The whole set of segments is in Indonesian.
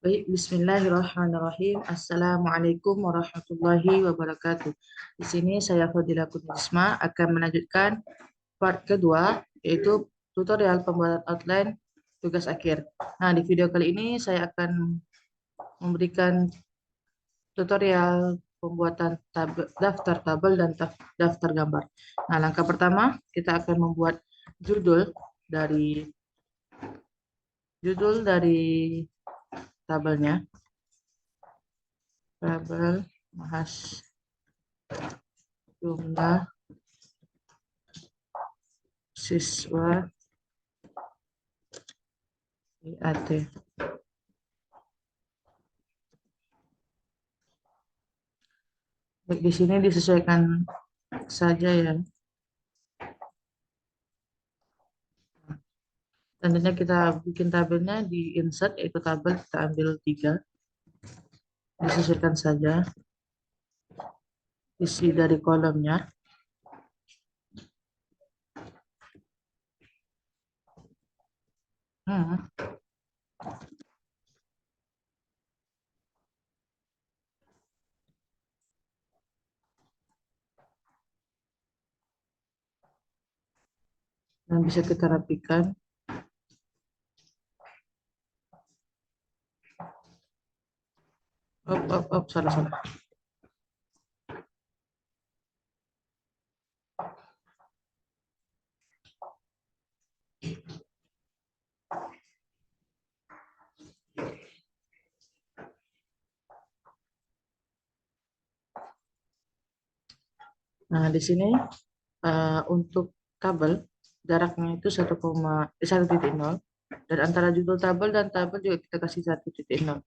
Baik, Bismillahirrahmanirrahim. Assalamualaikum warahmatullahi wabarakatuh. Di sini saya Fadila Kudrisma akan melanjutkan part kedua, yaitu tutorial pembuatan outline tugas akhir. Nah, di video kali ini saya akan memberikan tutorial pembuatan daftar tabel dan daftar gambar. Nah, langkah pertama kita akan membuat dari judul dari tabelnya. Tabel bahas jumlah siswa IAT. Baik, di sini disesuaikan saja ya. Selanjutnya kita bikin tabelnya di insert, yaitu tabel kita ambil 3. Disesuaikan saja isi dari kolomnya. Dan bisa kita rapikan. Salah. Nah, di sini untuk tabel jaraknya itu 1,0 dan antara judul tabel dan tabel juga kita kasih 1,0.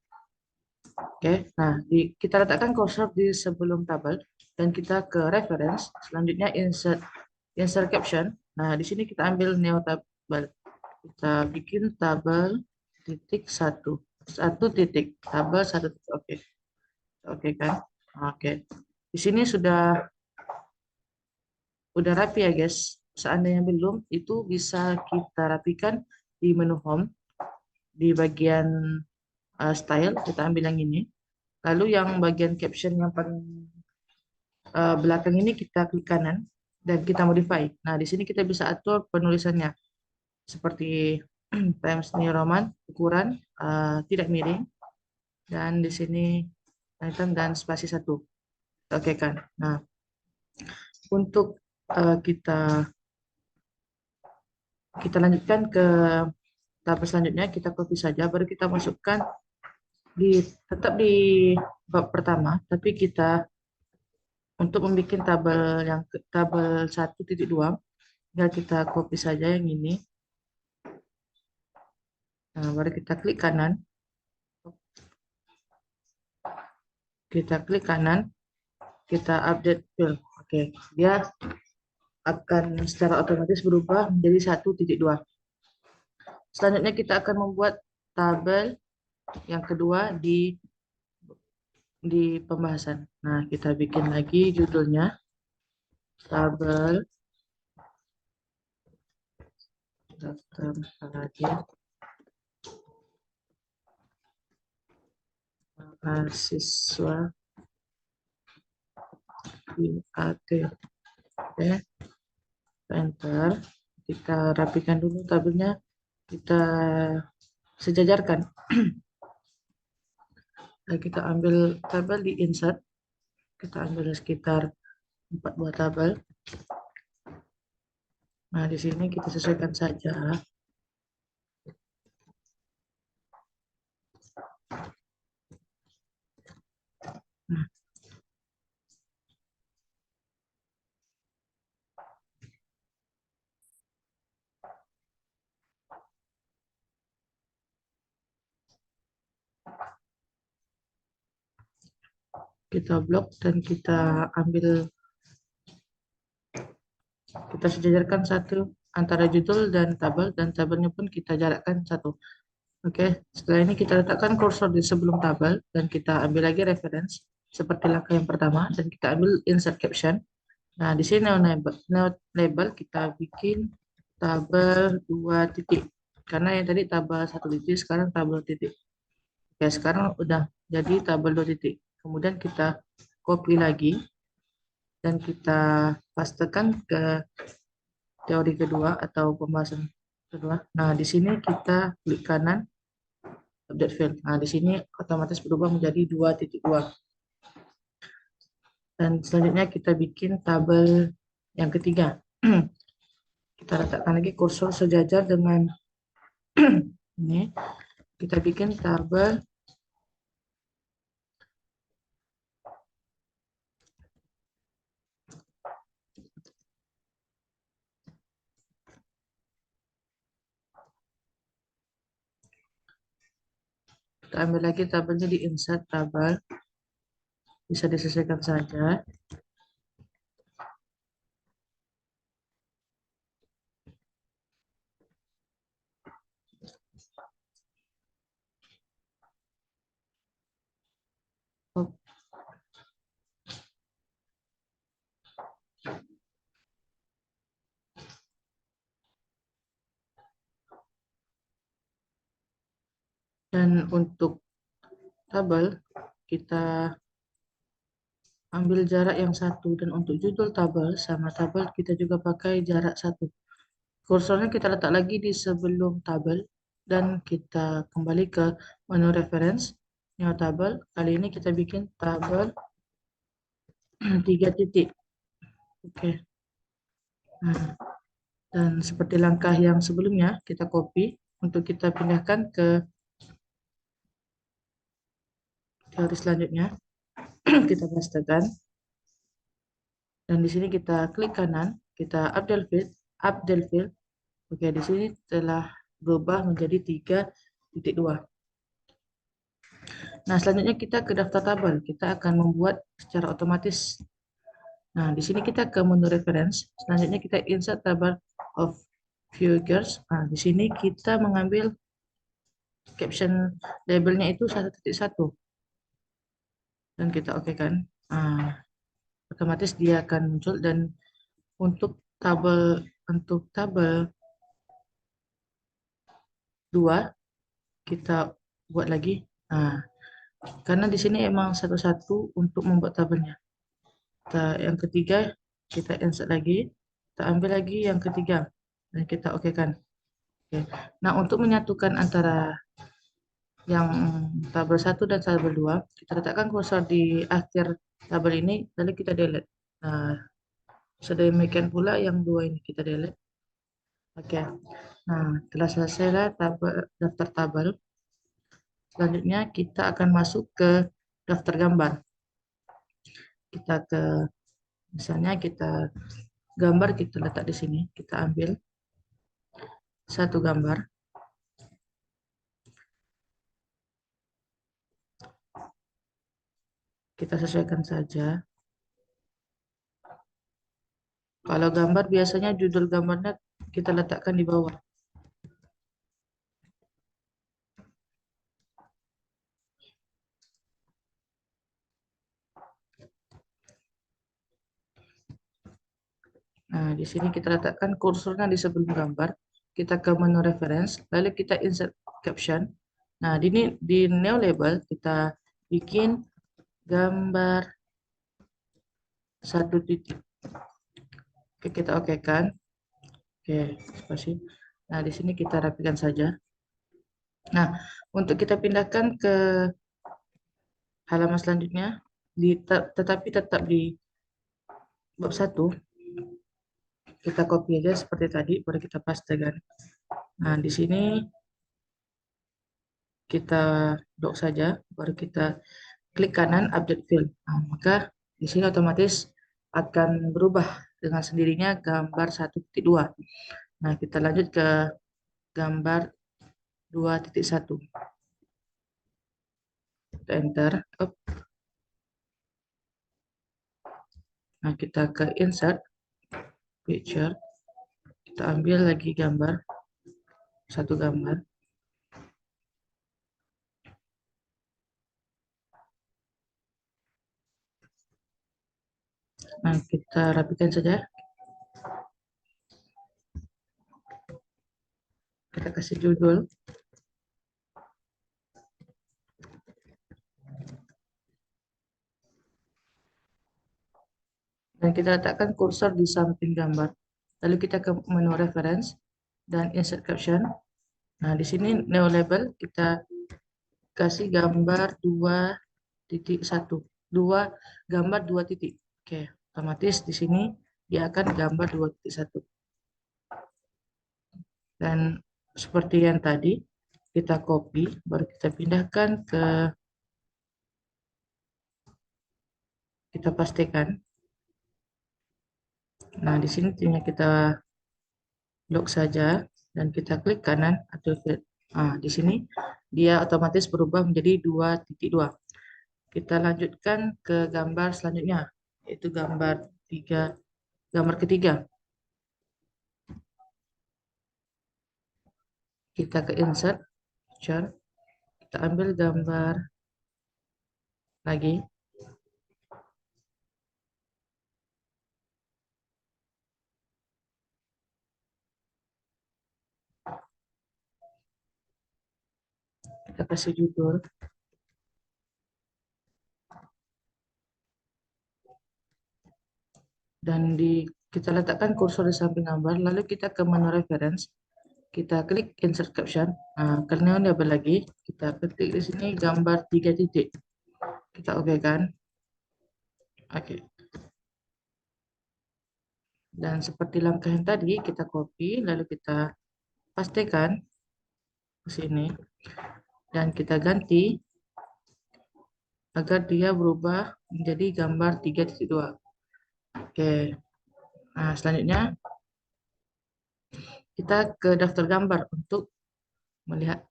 Oke, nah kita letakkan cursor di sebelum tabel dan kita ke reference. Selanjutnya insert caption. Nah, di sini kita ambil neo tabel. Kita bikin tabel titik satu titik tabel satu titik. Oke kan? Oke. Di sini udah rapi ya guys. Seandainya belum, itu bisa kita rapikan di menu home di bagian style. Kita ambil yang ini. Lalu yang bagian caption yang paling belakang ini kita klik kanan dan kita modify. Nah, di sini kita bisa atur penulisannya seperti Times New Roman, ukuran tidak miring, dan di sini item dan spasi 1. Oke kan. Nah, untuk kita lanjutkan ke tahap selanjutnya, kita copy saja, baru kita masukkan tetap di bab pertama, tapi kita untuk membuat tabel 1.2, tinggal kita copy saja yang ini. Nah, baru kita klik kanan. Kita update field. Oke, dia akan secara otomatis berubah menjadi 1.2. Selanjutnya kita akan membuat tabel yang kedua di pembahasan. Nah, kita bikin lagi judulnya tabel daftar hadir mahasiswa IAT. Oke, enter. Kita rapikan dulu tabelnya, kita sejajarkan. Nah, kita ambil tabel di insert, kita ambil sekitar 4 buah tabel. Nah, di sini kita sesuaikan saja. Nah, kita blok dan kita sejajarkan satu antara judul dan tabelnya pun kita jarakkan 1. Oke, setelah ini kita letakkan kursor di sebelum tabel dan kita ambil lagi reference seperti langkah yang pertama dan kita ambil insert caption. Nah, di sini now label kita bikin tabel 2 titik, karena yang tadi tabel 1 titik, sekarang tabel titik. Ya, sekarang udah jadi tabel 2 titik. Kemudian kita copy lagi dan kita pastekan ke teori kedua atau pembahasan kedua. Nah, di sini kita klik kanan update field. Nah, di sini otomatis berubah menjadi 2.2. Dan selanjutnya kita bikin tabel yang ketiga. Kita letakkan lagi kursor sejajar dengan ini. Kita bikin tabel kita ambil lagi tabelnya di insert tabel. Bisa disesuaikan saja. Dan untuk tabel kita ambil jarak yang satu, dan untuk judul tabel sama tabel kita juga pakai jarak satu. Kursornya kita letak lagi di sebelum tabel dan kita kembali ke menu reference new tabel. Kali ini kita bikin tabel 3 titik. Oke. Nah, dan seperti langkah yang sebelumnya kita copy untuk kita pindahkan ke teori selanjutnya. Kita pastekan. Dan di sini kita klik kanan, kita update field. Oke, di sini telah berubah menjadi 3.2. Nah, selanjutnya kita ke daftar tabel. Kita akan membuat secara otomatis. Nah, di sini kita ke menu reference. Selanjutnya kita insert tabel of figures. Nah, di sini kita mengambil caption labelnya itu 1.1 dan kita oke kan. Nah, otomatis dia akan muncul. Dan untuk tabel 2 kita buat lagi. Nah, karena di sini emang satu-satu untuk membuat tabelnya. Yang ketiga kita insert lagi, kita ambil lagi yang ketiga dan kita oke kan. Oke. Nah, untuk menyatukan antara yang tabel 1 dan tabel 2, kita letakkan kursor di akhir tabel ini lalu kita delete. Nah, sedemikian pula yang 2 ini kita delete. Oke. Nah, telah selesai daftar tabel. Selanjutnya kita akan masuk ke daftar gambar. Kita ke Misalnya gambar kita letak di sini. Kita ambil satu gambar. Kita sesuaikan saja. Kalau gambar biasanya judul gambarnya kita letakkan di bawah. Nah, di sini kita letakkan kursornya di sebelum gambar. Kita ke menu reference, lalu kita insert caption. Nah, di new label kita bikin gambar 1 titik. Oke, kita oke kan. Oke, spasi. Nah, di sini kita rapikan saja. Nah, untuk kita pindahkan ke halaman selanjutnya, tetapi tetap di bab 1, kita copy aja seperti tadi, baru kita pastekan. Nah, di sini kita dok saja, baru kita klik kanan update field. Nah, maka di sini otomatis akan berubah dengan sendirinya gambar 1.2. Nah, kita lanjut ke gambar 2.1. Kita enter. Nah, kita ke insert picture. Kita ambil lagi satu gambar. Nah, kita rapikan saja. Kita kasih judul. Dan kita letakkan kursor di samping gambar. Lalu kita ke menu reference dan insert caption. Nah, di sini neo label kita kasih gambar 2.1. Dua gambar 2 titik. Oke, otomatis di sini dia akan gambar 2.1. Dan seperti yang tadi, kita copy, baru kita pindahkan ke, kita pastikan. Nah, di sini tinggal kita lock saja dan kita klik kanan atau klik. Nah, di sini dia otomatis berubah menjadi 2.2. Kita lanjutkan ke gambar selanjutnya, yaitu gambar ketiga. Kita ke insert, picture, kita ambil gambar lagi. Kita kasih judul. Dan kita letakkan kursor di samping gambar, lalu kita ke menu reference, kita klik insert caption. Nah, karena ini apa lagi, kita ketik di sini gambar 3 titik. Kita oke kan? Oke. Dan seperti langkah yang tadi, kita copy, lalu kita pastikan ke sini, dan kita ganti agar dia berubah menjadi gambar 3.2. Oke. Nah, selanjutnya kita ke daftar gambar untuk melihat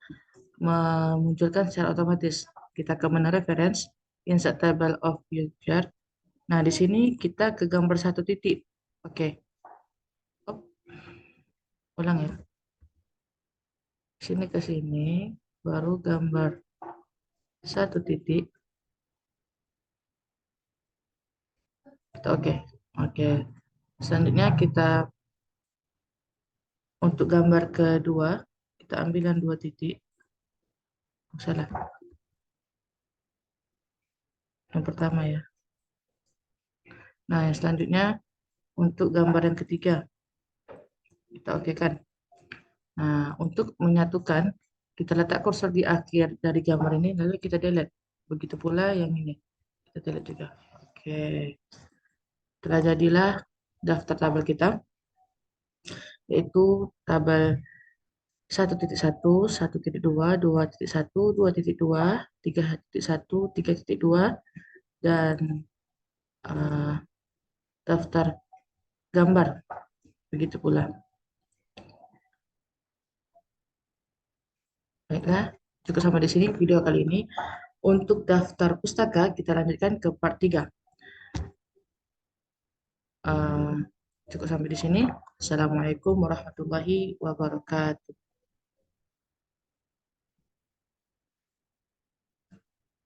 memunculkan secara otomatis. Kita ke menu reference, insert table of user. Nah, di sini kita ke gambar 1 titik. Oke. Op, ulang ya. Sini ke sini, baru gambar 1 titik. Kita oke. Oke. Selanjutnya kita untuk gambar kedua, kita ambil yang 2 titik. Salah. Yang pertama ya. Nah, yang selanjutnya untuk gambar yang ketiga, kita oke kan. Nah, untuk menyatukan, kita letak kursor di akhir dari gambar ini, lalu kita delete. Begitu pula yang ini. Kita delete juga. Oke. Telah jadilah daftar tabel kita, yaitu tabel 1.1, 1.2, 2.1, 2.2, 3.1, 3.2, dan eh, daftar gambar. Begitu pula. Baiklah, cukup sampai di sini video kali ini. Untuk daftar pustaka, kita lanjutkan ke part 3. Eh, cukup sampai di sini. Assalamualaikum warahmatullahi wabarakatuh.